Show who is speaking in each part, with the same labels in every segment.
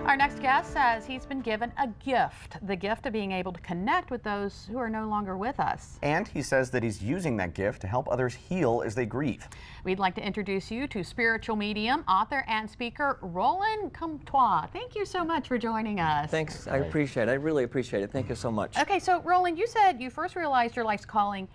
Speaker 1: Our next guest says he's been given a gift, the gift of being able to connect with those who are no longer with us.
Speaker 2: And he says that he's using that gift to help others heal as they grieve.
Speaker 1: We'd like to introduce you to spiritual medium, author, and speaker Roland Comtois. Thank you so much for joining us.
Speaker 3: Thanks. I appreciate it. I really appreciate it. Thank you so much.
Speaker 1: Okay, so Roland, you said you first realized your life's calling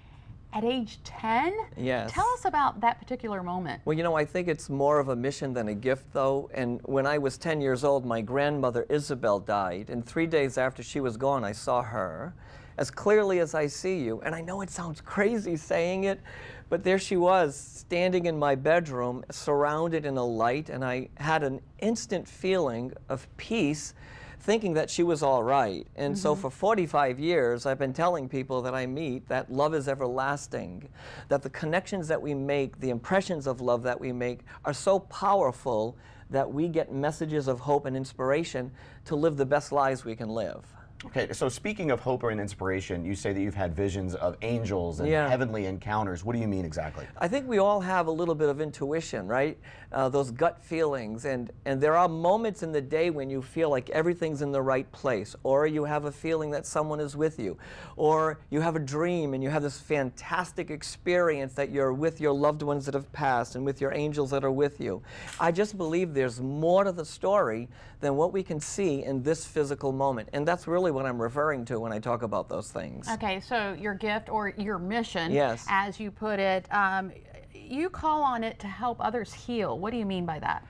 Speaker 1: at age 10?
Speaker 3: Yes.
Speaker 1: Tell us about that particular moment.
Speaker 3: Well, you know, I think it's more of a mission than a gift, though. And when I was 10 years old, my grandmother Isabel died. And 3 days after she was gone, I saw her as clearly as I see you. And I know it sounds crazy saying it, but there she was, standing in my bedroom, surrounded in a light. And I had an instant feeling of peace, thinking that she was all right. And so for 45 years, I've been telling people that I meet that love is everlasting, that the connections that we make, the impressions of love that we make are so powerful that we get messages of hope and inspiration to live the best lives we can live.
Speaker 2: Okay, so speaking of hope and inspiration, you say that you've had visions of angels and heavenly encounters. What do you mean exactly?
Speaker 3: I think we all have a little bit of intuition, right? Those gut feelings, and there are moments in the day when you feel like everything's in the right place, or you have a feeling that someone is with you, or you have a dream and you have this fantastic experience that you're with your loved ones that have passed and with your angels that are with you. I just believe there's more to the story than what we can see in this physical moment, and that's really what I'm referring to when I talk about those things.
Speaker 1: Okay, so your gift or your mission,
Speaker 3: yes,
Speaker 1: as you put it, you call on it to help others heal. What do you mean by that?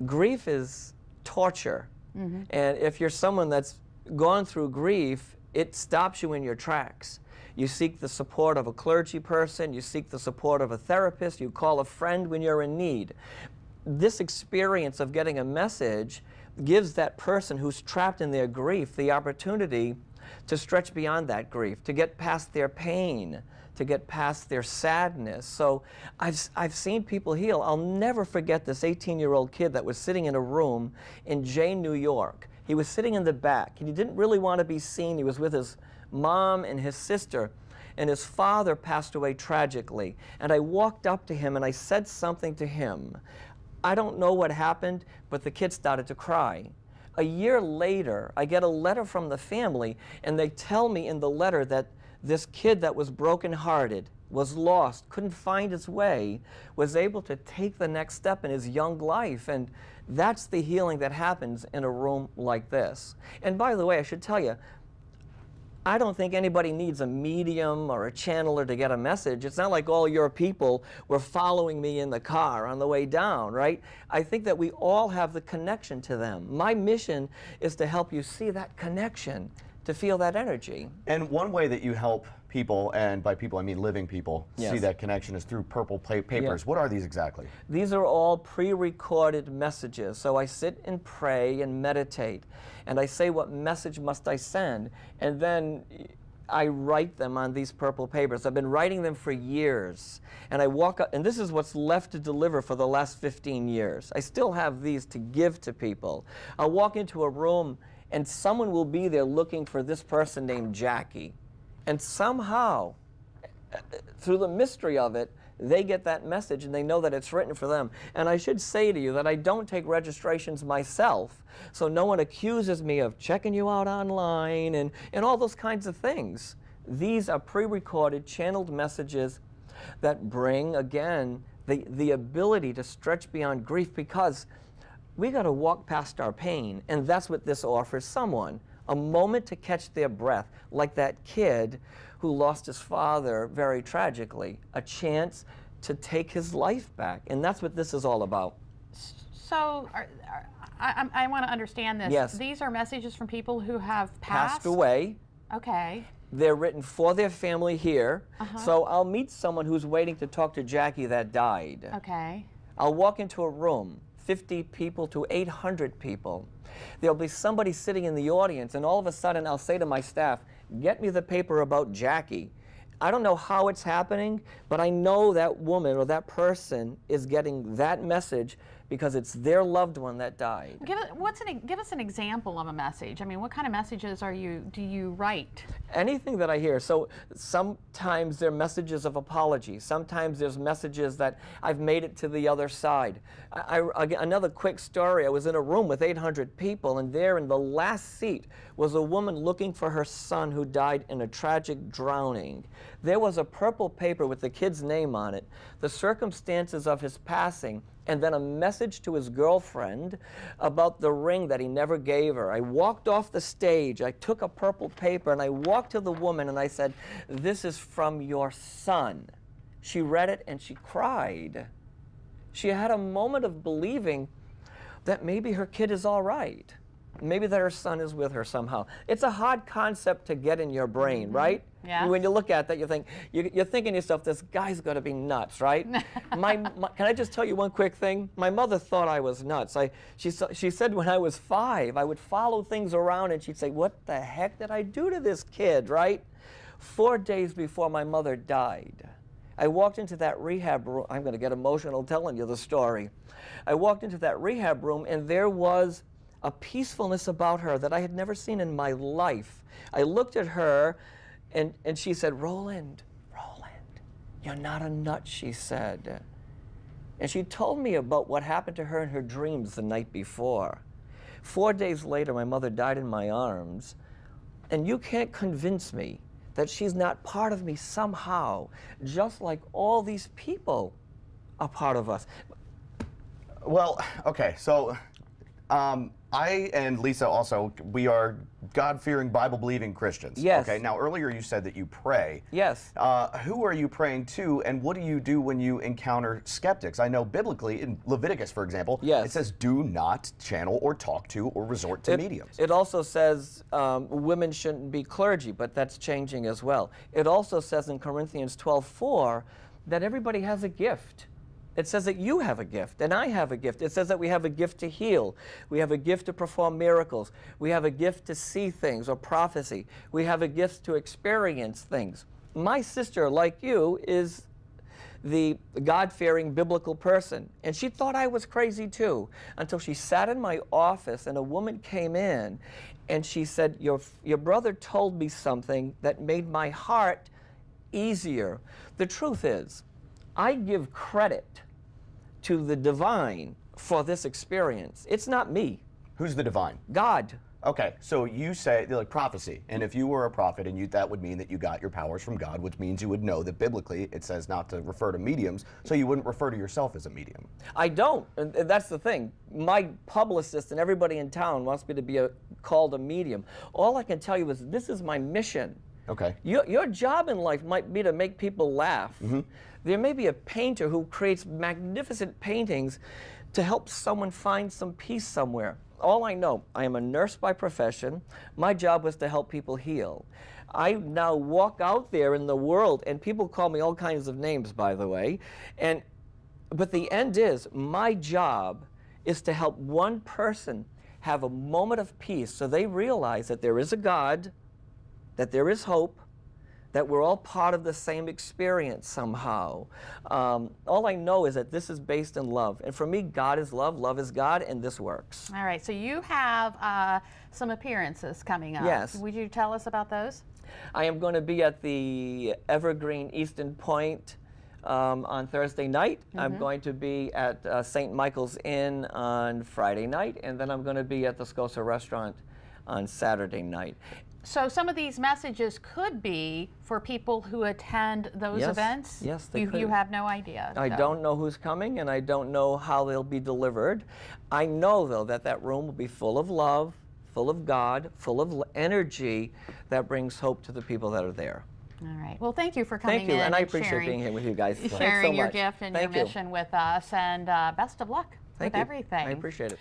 Speaker 3: Grief is torture. And if you're someone that's gone through grief, it stops you in your tracks. You seek the support of a clergy person, you seek the support of a therapist, you call a friend when you're in need. This experience of getting a message gives that person who's trapped in their grief the opportunity to stretch beyond that grief, to get past their pain, to get past their sadness. So I've seen people heal. I'll never forget this 18-year-old kid that was sitting in a room in Jane, New York. He was sitting in the back, and he didn't really want to be seen. He was with his mom and his sister, and his father passed away tragically. And I walked up to him and I said something to him. I don't know what happened, but the kid started to cry. A year later, I get a letter from the family, and they tell me in the letter that this kid that was brokenhearted, was lost, couldn't find his way, was able to take the next step in his young life. And that's the healing that happens in a room like this. And by the way, I should tell you, I don't think anybody needs a medium or a channeler to get a message. It's not like all your people were following me in the car on the way down, right? I think that we all have the connection to them. My mission is to help you see that connection, to feel that energy.
Speaker 2: And one way that you help people, and by people I mean living people, see that connection is through purple papers. What are these exactly?
Speaker 3: These are all pre-recorded messages. So I sit and pray and meditate, and I say, what message must I send? And then I write them on these purple papers. I've been writing them for years. And I walk up, and this is what's left to deliver for the last 15 years. I still have these to give to people. I'll walk into a room, and someone will be there looking for this person named Jackie. And somehow, through the mystery of it, they get that message and they know that it's written for them. And I should say to you that I don't take registrations myself, so no one accuses me of checking you out online and all those kinds of things. These are pre-recorded, channeled messages that bring, again, the ability to stretch beyond grief, because we got to walk past our pain, and that's what this offers someone. A moment to catch their breath, like that kid who lost his father very tragically, a chance to take his life back, and that's what this is all about.
Speaker 1: So I want to understand this.
Speaker 3: Yes.
Speaker 1: These are messages from people who have passed
Speaker 3: away.
Speaker 1: Okay.
Speaker 3: They're written for their family here. So I'll meet someone who's waiting to talk to Jackie that died.
Speaker 1: Okay.
Speaker 3: I'll walk into a room, 50 people to 800 people. There'll be somebody sitting in the audience, and all of a sudden I'll say to my staff, get me the paper about Jackie. I don't know how it's happening, but I know that woman or that person is getting that message because it's their loved one that died.
Speaker 1: Give us an example of a message. I mean, what kind of messages do you write?
Speaker 3: Anything that I hear. So sometimes they're messages of apology. Sometimes there's messages that I've made it to the other side. Another quick story. I was in a room with 800 people, and there in the last seat was a woman looking for her son who died in a tragic drowning. There was a purple paper with the kid's name on it, the circumstances of his passing, and then a message to his girlfriend about the ring that he never gave her. I walked off the stage, I took a purple paper, and I walked to the woman and I said, "This is from your son." She read it and she cried. She had a moment of believing that maybe her kid is all right. Maybe that her son is with her somehow. It's a hard concept to get in your brain, right?
Speaker 1: Yeah.
Speaker 3: When you look at that, you think, you're thinking to yourself, this guy's got to be nuts, right? Can I just tell you one quick thing? My mother thought I was nuts. She said when I was 5, I would follow things around and she'd say, what the heck did I do to this kid, right? 4 days before my mother died, I walked into that rehab room. I'm going to get emotional telling you the story. I walked into that rehab room and there was a peacefulness about her that I had never seen in my life. I looked at her and she said, Roland, you're not a nut, she said. And she told me about what happened to her in her dreams the night before. 4 days later, my mother died in my arms, and you can't convince me that she's not part of me somehow, just like all these people are part of us.
Speaker 2: Well, okay, so I and Lisa also, we are God-fearing, Bible-believing Christians.
Speaker 3: Yes.
Speaker 2: Okay, now earlier you said that you pray.
Speaker 3: Yes.
Speaker 2: Who are you praying to, and what do you do when you encounter skeptics? I know biblically, in Leviticus, for example,
Speaker 3: yes,
Speaker 2: it says do not channel or talk to or resort to mediums.
Speaker 3: It also says women shouldn't be clergy, but that's changing as well. It also says in Corinthians 12:4 that everybody has a gift. It says that you have a gift, and I have a gift. It says that we have a gift to heal. We have a gift to perform miracles. We have a gift to see things or prophecy. We have a gift to experience things. My sister, like you, is the God-fearing biblical person, and she thought I was crazy too, until she sat in my office and a woman came in and she said, your brother told me something that made my heart easier. The truth is, I give credit to the divine for this experience. It's not me.
Speaker 2: Who's the divine?
Speaker 3: God.
Speaker 2: Okay, so you say, like, prophecy, and if you were a prophet, and that would mean that you got your powers from God, which means you would know that biblically it says not to refer to mediums, so you wouldn't refer to yourself as a medium.
Speaker 3: I don't, and that's the thing. My publicist and everybody in town wants me to be called a medium. All I can tell you is this is my mission.
Speaker 2: Okay.
Speaker 3: Your job in life might be to make people laugh.
Speaker 2: Mm-hmm.
Speaker 3: There may be a painter who creates magnificent paintings to help someone find some peace somewhere. All I know, I am a nurse by profession. My job was to help people heal. I now walk out there in the world, and people call me all kinds of names, by the way. But the end is, my job is to help one person have a moment of peace so they realize that there is a God, that there is hope, that we're all part of the same experience somehow. All I know is that this is based in love. And for me, God is love, love is God, and this works.
Speaker 1: All right, so you have some appearances coming up.
Speaker 3: Yes.
Speaker 1: Would you tell us about those?
Speaker 3: I am going to be at the Evergreen Easton Point on Thursday night. Mm-hmm. I'm going to be at St. Michael's Inn on Friday night, and then I'm going to be at the Scosa Restaurant on Saturday night.
Speaker 1: So some of these messages could be for people who attend those events?
Speaker 3: Yes, they could.
Speaker 1: You have no idea?
Speaker 3: I don't know who's coming, and I don't know how they'll be delivered. I know, though, that that room will be full of love, full of God, full of energy that brings hope to the people that are there.
Speaker 1: All right. Well, thank you for coming in.
Speaker 3: Thank you, and I appreciate being here with you guys.
Speaker 1: Sharing
Speaker 3: so
Speaker 1: your
Speaker 3: much.
Speaker 1: gift and
Speaker 3: Thank
Speaker 1: your
Speaker 3: you.
Speaker 1: mission with us, and best of luck with everything.
Speaker 3: I appreciate it.